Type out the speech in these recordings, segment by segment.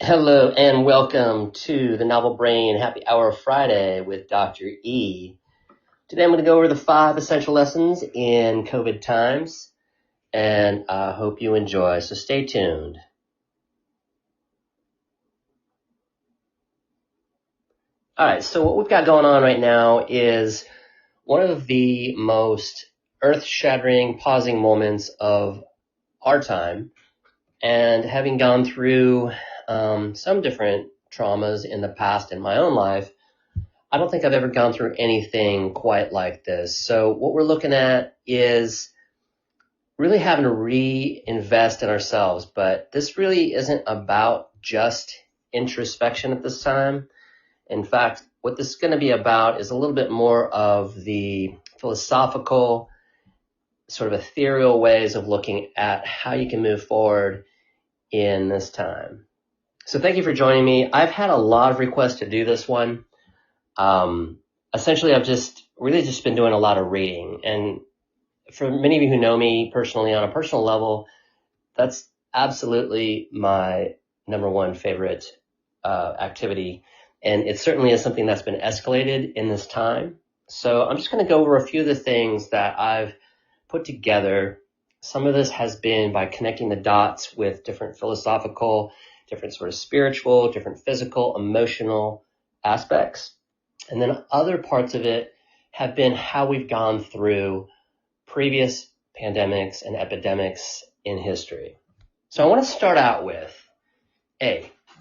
Hello and welcome to the Novel Brain Happy Hour Friday with Dr. E. Today I'm going to go over the 5 essential lessons in COVID times, and I hope you enjoy, so stay tuned. All right, so what we've got going on right now is one of the most earth-shattering, pausing moments of our time, and having gone through some different traumas in the past in my own life, I don't think I've ever gone through anything quite like this. So what we're looking at is really having to reinvest in ourselves, but this really isn't about just introspection at this time. In fact, what this is going to be about is a little bit more of the philosophical, sort of ethereal ways of looking at how you can move forward in this time. So thank you for joining me. I've had a lot of requests to do this one. Essentially, I've just been doing a lot of reading. And for many of you who know me personally on a personal level, that's absolutely my number one favorite activity. And it certainly is something that's been escalated in this time. So I'm just going to go over a few of the things that I've put together. Some of this has been by connecting the dots with different philosophical, different sort of spiritual, different physical, emotional aspects. And then other parts of it have been how we've gone through previous pandemics and epidemics in history. So I want to start out with,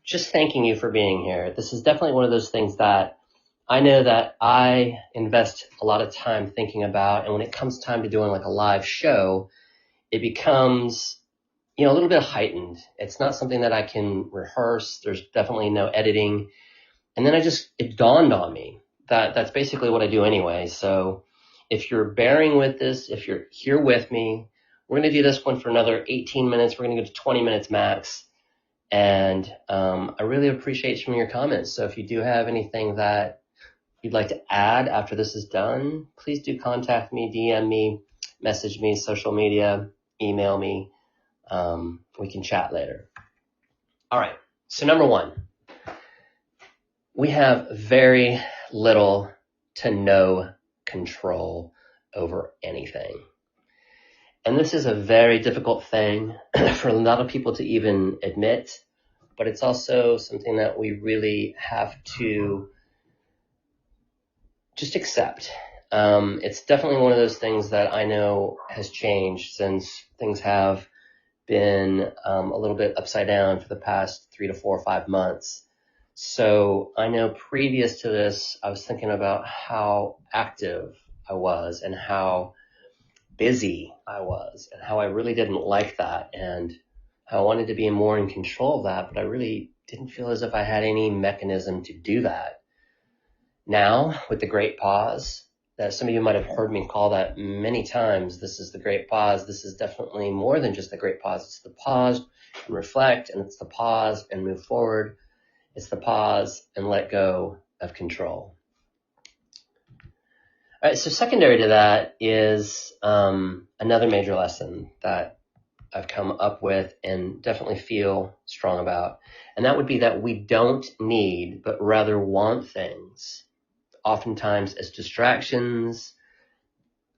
just thanking you for being here. This is definitely one of those things that I know that I invest a lot of time thinking about. And when it comes time to doing like a live show, it becomes a little bit heightened. It's not something that I can rehearse. There's definitely no editing. And then it dawned on me that that's basically what I do anyway. So if you're bearing with this, if you're here with me, we're going to do this one for another 18 minutes. We're going to go to 20 minutes max. And I really appreciate some of your comments. So if you do have anything that you'd like to add after this is done, please do contact me, DM me, message me, social media, email me. We can chat later. All right. So number one, we have very little to no control over anything. And this is a very difficult thing for a lot of people to even admit, but it's also something that we really have to just accept. It's definitely one of those things that I know has changed since things have been a little bit upside down for the past 3 to 4 or 5 months. So I know previous to this, I was thinking about how active I was and how busy I was and how I really didn't like that and how I wanted to be more in control of that, but I really didn't feel as if I had any mechanism to do that. Now, with the great pause, that some of you might have heard me call that many times, this is the great pause. This is definitely more than just the great pause. It's the pause and reflect, and it's the pause and move forward. It's the pause and let go of control. All right, so secondary to that is another major lesson that I've come up with and definitely feel strong about. And that would be that we don't need, but rather want things, oftentimes as distractions,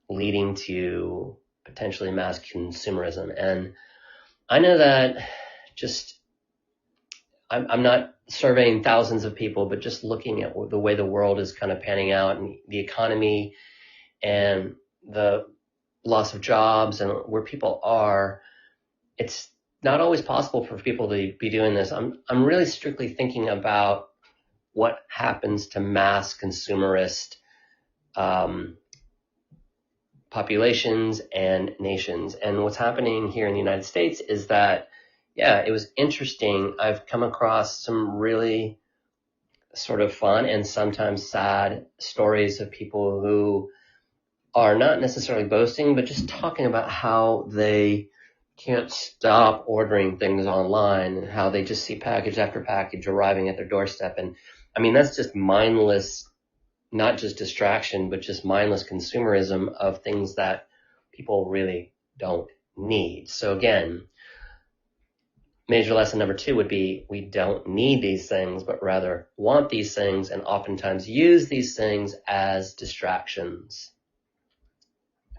leading to potentially mass consumerism. And I know that I'm not surveying thousands of people, but just looking at the way the world is kind of panning out and the economy and the loss of jobs and where people are, it's not always possible for people to be doing this. I'm really strictly thinking about what happens to mass consumerist populations and nations. And what's happening here in the United States is that, it was interesting. I've come across some really sort of fun and sometimes sad stories of people who are not necessarily boasting, but just talking about how they can't stop ordering things online and how they just see package after package arriving at their doorstep. And I mean, that's just mindless, not just distraction, but just mindless consumerism of things that people really don't need. So again, major lesson number 2 would be we don't need these things, but rather want these things and oftentimes use these things as distractions.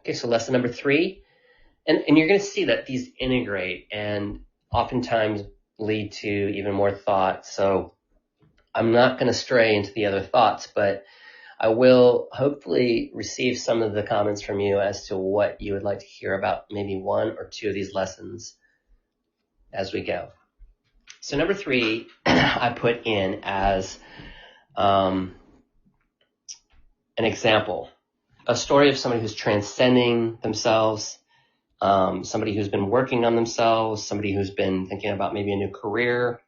Okay, so lesson number 3, and you're going to see that these integrate and oftentimes lead to even more thought. So I'm not going to stray into the other thoughts, but I will hopefully receive some of the comments from you as to what you would like to hear about maybe 1 or 2 of these lessons as we go. So number 3, I put in as an example, a story of somebody who's transcending themselves, somebody who's been working on themselves, somebody who's been thinking about maybe a new career,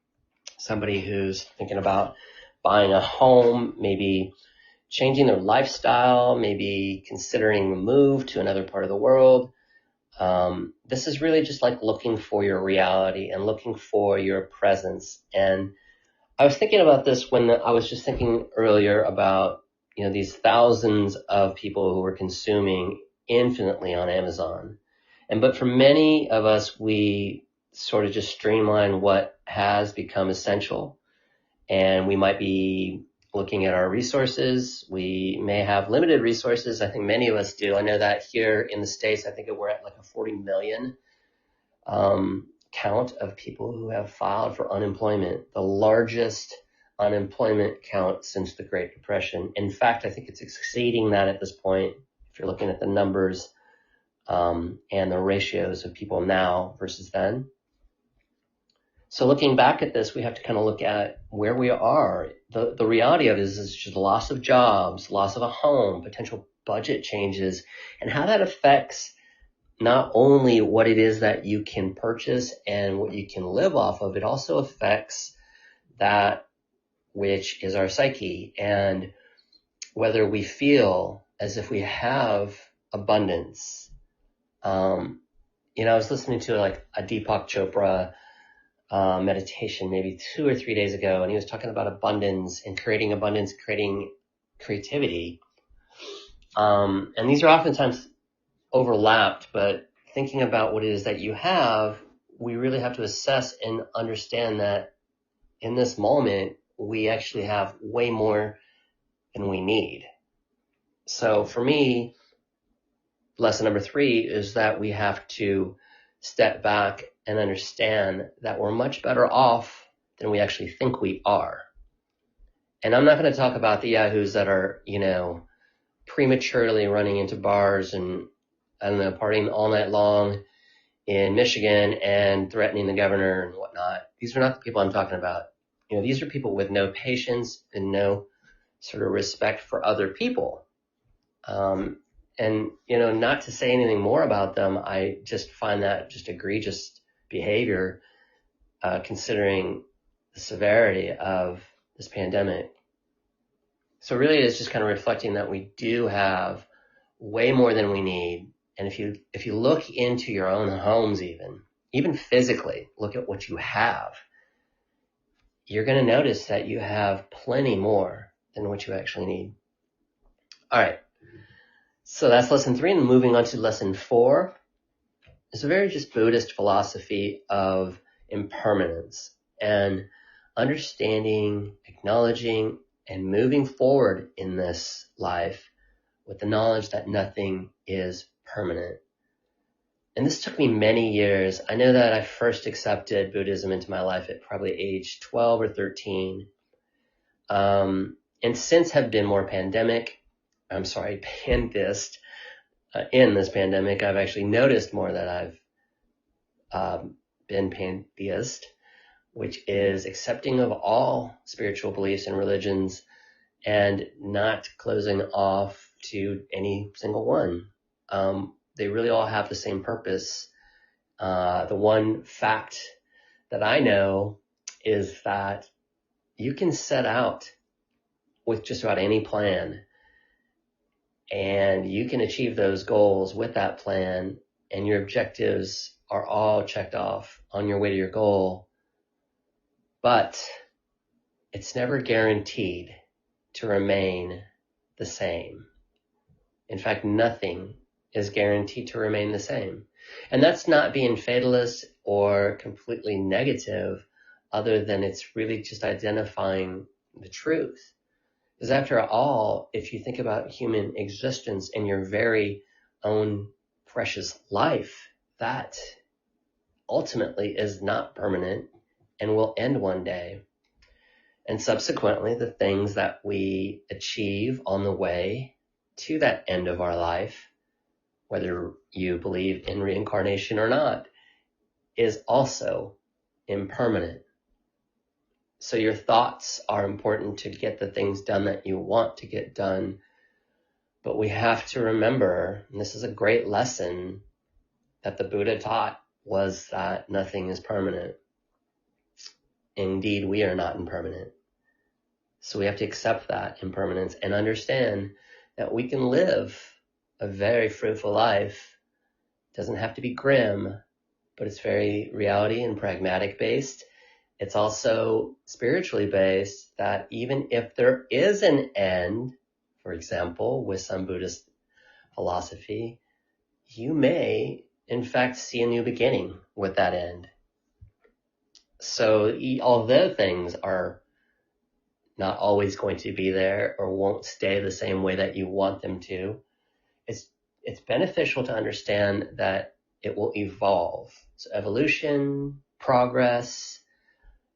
somebody who's thinking about buying a home, maybe changing their lifestyle, maybe considering a move to another part of the world. This is really just like looking for your reality and looking for your presence. And I was thinking about this when I was just thinking earlier about, these thousands of people who are consuming infinitely on Amazon. But for many of us, we sort of just streamline what has become essential. And we might be looking at our resources. We may have limited resources. I think many of us do. I know that here in the States, I think we're at like a 40 million count of people who have filed for unemployment, the largest unemployment count since the Great Depression. In fact, I think it's exceeding that at this point, if you're looking at the numbers and the ratios of people now versus then. So looking back at this, we have to kind of look at where we are. The reality of it is just loss of jobs, loss of a home, potential budget changes, and how that affects not only what it is that you can purchase and what you can live off of, it also affects that which is our psyche and whether we feel as if we have abundance. I was listening to like a Deepak Chopra meditation maybe 2 or 3 days ago, and he was talking about abundance, creating creativity. And these are oftentimes overlapped, but thinking about what it is that you have, we really have to assess and understand that in this moment, we actually have way more than we need. So for me, lesson number 3 is that we have to step back and understand that we're much better off than we actually think we are. And I'm not going to talk about the yahoos that are, prematurely running into bars and, partying all night long in Michigan and threatening the governor and whatnot. These are not the people I'm talking about. These are people with no patience and no sort of respect for other people. And, not to say anything more about them, I just find that just egregious behavior, considering the severity of this pandemic. So really it's just kind of reflecting that we do have way more than we need. And if you look into your own homes, even physically, look at what you have, you're going to notice that you have plenty more than what you actually need. All right. So that's lesson 3, and moving on to lesson 4. It's a very just Buddhist philosophy of impermanence and understanding, acknowledging, and moving forward in this life with the knowledge that nothing is permanent. And this took me many years. I know that I first accepted Buddhism into my life at probably age 12 or 13. And since have been more pantheist. In this pandemic, I've actually noticed more that I've been pantheist, which is accepting of all spiritual beliefs and religions and not closing off to any single one. They really all have the same purpose. The one fact that I know is that you can set out with just about any plan, and you can achieve those goals with that plan, and your objectives are all checked off on your way to your goal. But it's never guaranteed to remain the same. In fact, nothing is guaranteed to remain the same. And that's not being fatalist or completely negative, other than it's really just identifying the truth. Because after all, if you think about human existence and your very own precious life, that ultimately is not permanent and will end one day. And subsequently, the things that we achieve on the way to that end of our life, whether you believe in reincarnation or not, is also impermanent. So your thoughts are important to get the things done that you want to get done. But we have to remember, and this is a great lesson that the Buddha taught, was that nothing is permanent. Indeed, we are not impermanent. So we have to accept that impermanence and understand that we can live a very fruitful life. It doesn't have to be grim, but it's very reality and pragmatic based. It's also spiritually based, that even if there is an end, for example, with some Buddhist philosophy, you may in fact see a new beginning with that end. So although things are not always going to be there or won't stay the same way that you want them to, it's beneficial to understand that it will evolve. So evolution, progress,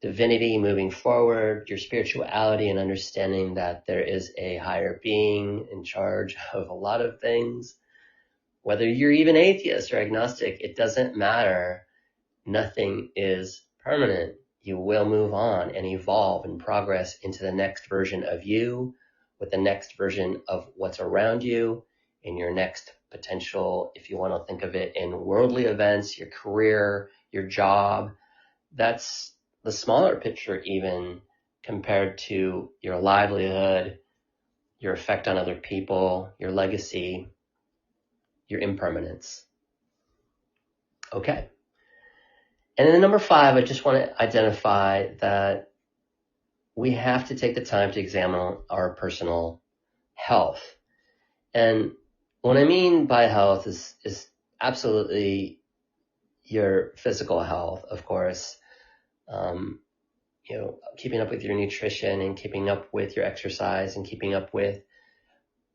divinity moving forward, your spirituality, and understanding that there is a higher being in charge of a lot of things. Whether you're even atheist or agnostic, it doesn't matter. Nothing is permanent. You will move on and evolve and progress into the next version of you, with the next version of what's around you, in your next potential, if you want to think of it in worldly events, your career, your job. That's the smaller picture even, compared to your livelihood, your effect on other people, your legacy, your impermanence. Okay. And then number 5, I just want to identify that we have to take the time to examine our personal health. And what I mean by health is absolutely your physical health, of course. Keeping up with your nutrition and keeping up with your exercise and keeping up with,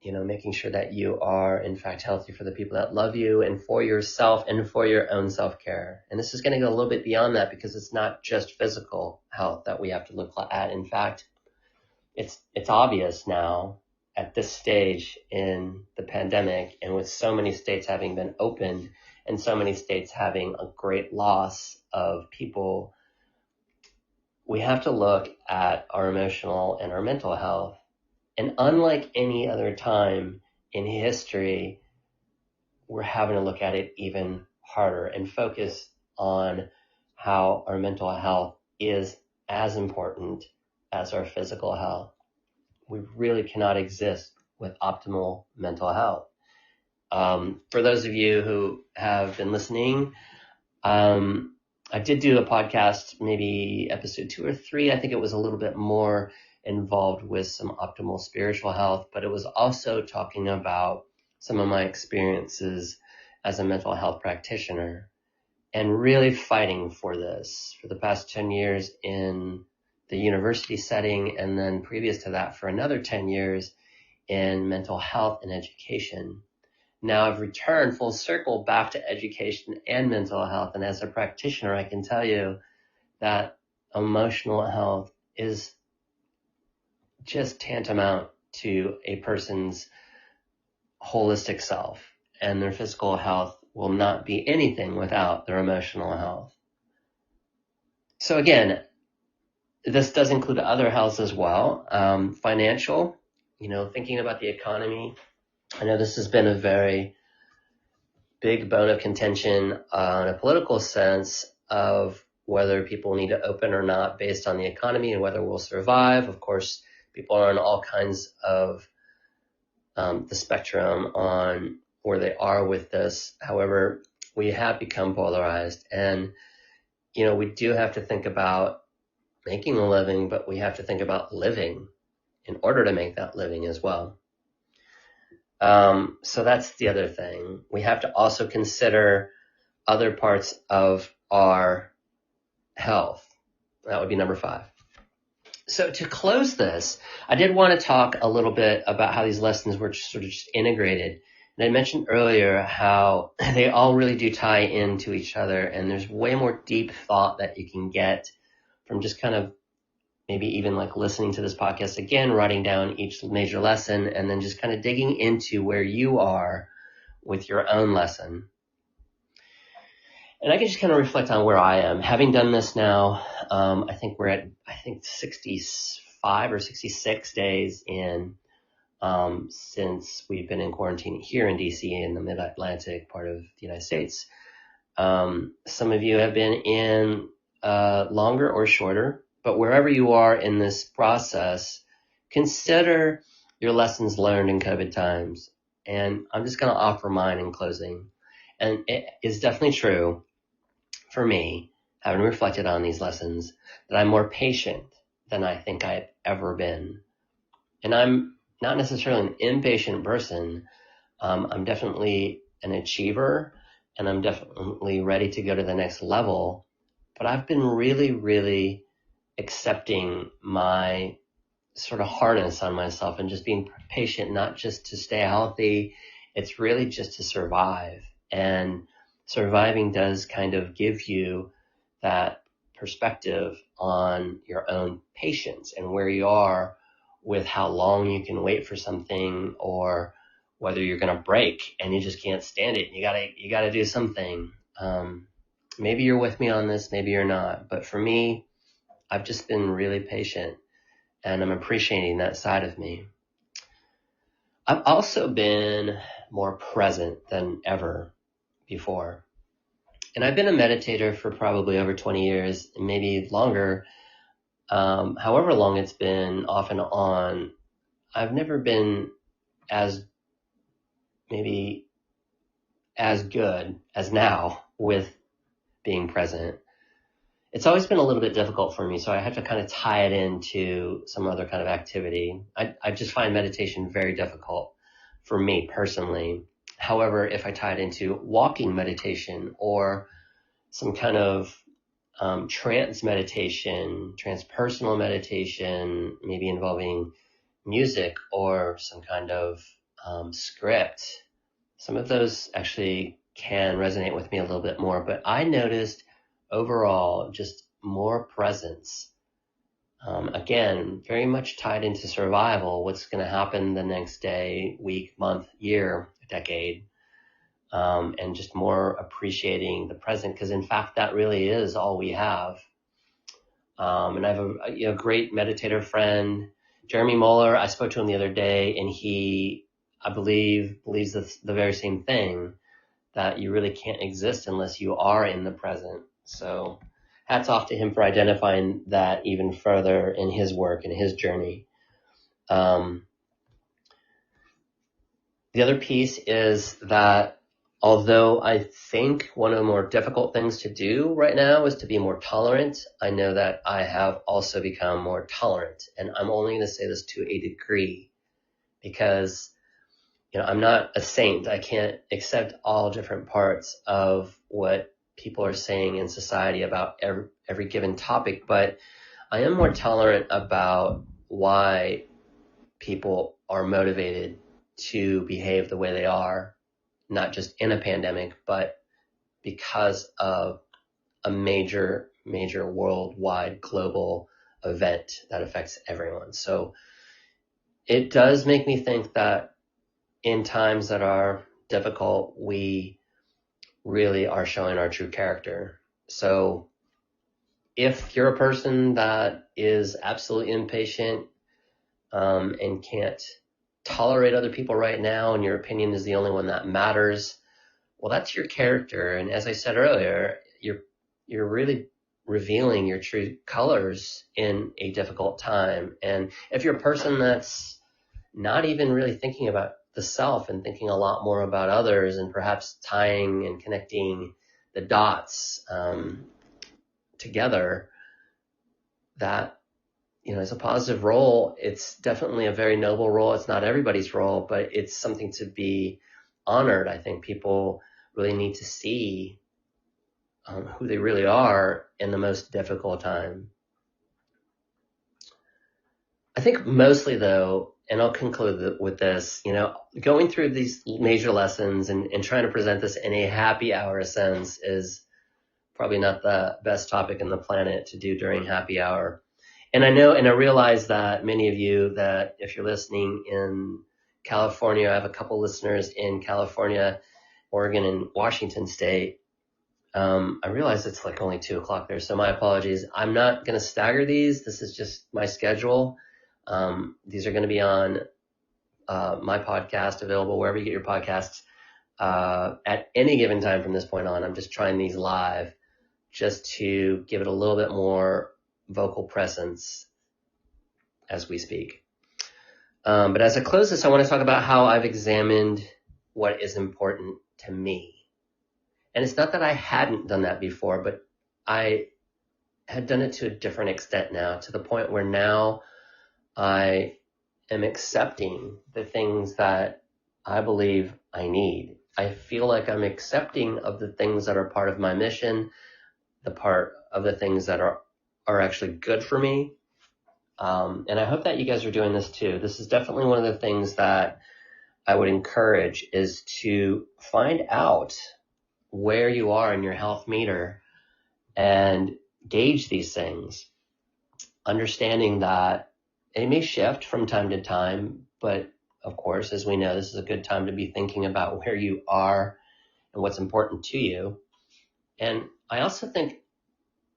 making sure that you are in fact healthy for the people that love you and for yourself and for your own self-care. And this is going to go a little bit beyond that, because it's not just physical health that we have to look at. In fact, it's obvious now at this stage in the pandemic, and with so many states having been opened and so many states having a great loss of people, we have to look at our emotional and our mental health. And unlike any other time in history, we're having to look at it even harder and focus on how our mental health is as important as our physical health. We really cannot exist with optimal mental health. For those of you who have been listening, I did do a podcast, maybe episode 2 or 3. I think it was a little bit more involved with some optimal spiritual health, but it was also talking about some of my experiences as a mental health practitioner and really fighting for this for the past 10 years in the university setting, and then previous to that for another 10 years in mental health and education. Now I've returned full circle back to education and mental health. And as a practitioner, I can tell you that emotional health is just tantamount to a person's holistic self, and their physical health will not be anything without their emotional health. So again, this does include other health as well. Financial, thinking about the economy. I know this has been a very big bone of contention in a political sense of whether people need to open or not based on the economy and whether we'll survive. Of course, people are on all kinds of the spectrum on where they are with this. However, we have become polarized, and we do have to think about making a living, but we have to think about living in order to make that living as well. So that's the other thing. We have to also consider other parts of our health. That would be number 5. So to close this, I did want to talk a little bit about how these lessons were sort of just integrated. And I mentioned earlier how they all really do tie into each other, and there's way more deep thought that you can get from just kind of maybe even like listening to this podcast again, writing down each major lesson, and then just kind of digging into where you are with your own lesson. And I can just kind of reflect on where I am. Having done this now, I think we're at, 65 or 66 days in since we've been in quarantine here in DC in the mid-Atlantic part of the United States. Some of you have been in longer or shorter, but wherever you are in this process, consider your lessons learned in COVID times. And I'm just going to offer mine in closing. And it is definitely true for me, having reflected on these lessons, that I'm more patient than I think I've ever been. And I'm not necessarily an impatient person. I'm definitely an achiever, and I'm definitely ready to go to the next level. But I've been really, really accepting my sort of hardness on myself and just being patient, not just to stay healthy. It's really just to survive. And surviving does kind of give you that perspective on your own patience and where you are with how long you can wait for something, or whether you're going to break and you just can't stand it. You gotta do something. Maybe you're with me on this, maybe you're not. But for me, I've just been really patient, and I'm appreciating that side of me. I've also been more present than ever before. And I've been a meditator for probably over 20 years, maybe longer. However long it's been, off and on, I've never been as good as now with being present. It's always been a little bit difficult for me, so I have to kind of tie it into some other kind of activity. I just find meditation very difficult for me personally. However, if I tie it into walking meditation or some kind of trance meditation, transpersonal meditation, maybe involving music or some kind of script, some of those actually can resonate with me a little bit more. But I noticed overall just more presence. Again, very much tied into survival, what's going to happen the next day, week, month, year, decade, and just more appreciating the present, because in fact, that really is all we have. And I have a great meditator friend, Jeremy Moeller. I spoke to him the other day, and he, I believe, believes the very same thing, that you really can't exist unless you are in the present. So hats off to him for identifying that even further in his work and his journey. The other piece is that although I think one of the more difficult things to do right now is to be more tolerant, I know that I have also become more tolerant. And I'm only going to say this to a degree, because I'm not a saint. I can't accept all different parts of what people are saying in society about every given topic, but I am more tolerant about why people are motivated to behave the way they are, not just in a pandemic, but because of a major worldwide global event that affects everyone. So it does make me think that in times that are difficult, we really are showing our true character. So if you're a person that is absolutely impatient and can't tolerate other people right now, and your opinion is the only one that matters, well, that's your character. And as I said earlier, you're really revealing your true colors in a difficult time. And if you're a person that's not even really thinking about the self and thinking a lot more about others, and perhaps tying and connecting the dots together, that is a positive role. It's definitely a very noble role. It's not everybody's role, but it's something to be honored. I think people really need to see who they really are in the most difficult time. I think mostly though, and I'll conclude with this, going through these major lessons and trying to present this in a happy hour sense is probably not the best topic on the planet to do during happy hour. And I know, and I realize that many of you that if you're listening in California, I have a couple listeners in California, Oregon, and Washington State. I realize it's like only 2:00 there, so my apologies. I'm not going to stagger these. This is just my schedule. These are going to be on my podcast, available wherever you get your podcasts at any given time from this point on. I'm just trying these live just to give it a little bit more vocal presence as we speak. But as I close this, I want to talk about how I've examined what is important to me. And it's not that I hadn't done that before, but I had done it to a different extent now, to the point where now I am accepting the things that I believe I need. I feel like I'm accepting of the things that are part of my mission, the part of the things that are actually good for me. And I hope that you guys are doing this too. This is definitely one of the things that I would encourage, is to find out where you are in your health meter and gauge these things, understanding that it may shift from time to time, but of course, as we know, this is a good time to be thinking about where you are and what's important to you. And I also think,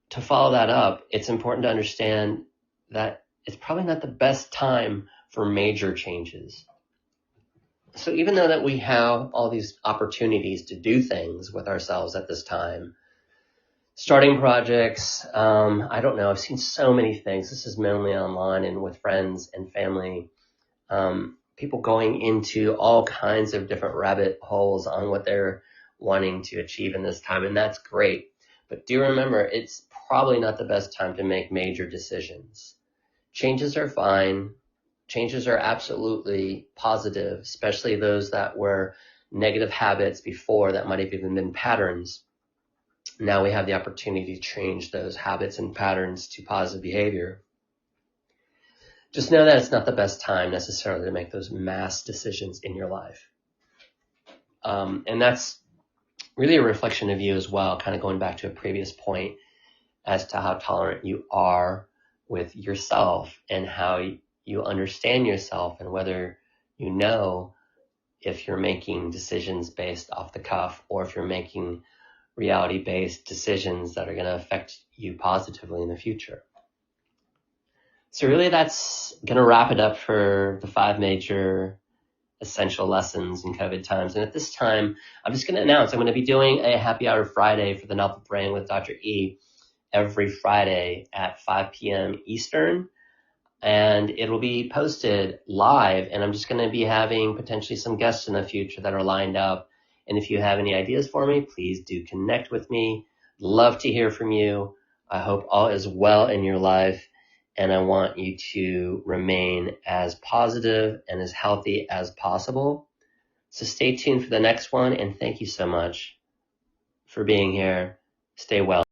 to follow that up, it's important to understand that it's probably not the best time for major changes. So even though that we have all these opportunities to do things with ourselves at this time, starting projects, I don't know, I've seen so many things. This is mainly online and with friends and family, people going into all kinds of different rabbit holes on what they're wanting to achieve in this time. And that's great. But do remember, it's probably not the best time to make major decisions. Changes are fine. Changes are absolutely positive, especially those that were negative habits before that might have even been patterns. Now we have the opportunity to change those habits and patterns to positive behavior. Just know that it's not the best time necessarily to make those mass decisions in your life. And that's really a reflection of you as well, kind of going back to a previous point as to how tolerant you are with yourself and how you understand yourself, and whether you know if you're making decisions based off the cuff or if you're making reality-based decisions that are going to affect you positively in the future. So really that's going to wrap it up for the 5 major essential lessons in COVID times. And at this time, I'm just going to announce I'm going to be doing a happy hour Friday for the Novel Brain with Dr. E every Friday at 5 p.m. Eastern. And it will be posted live. And I'm just going to be having potentially some guests in the future that are lined up. And if you have any ideas for me, please do connect with me. Love to hear from you. I hope all is well in your life. And I want you to remain as positive and as healthy as possible. So stay tuned for the next one. And thank you so much for being here. Stay well.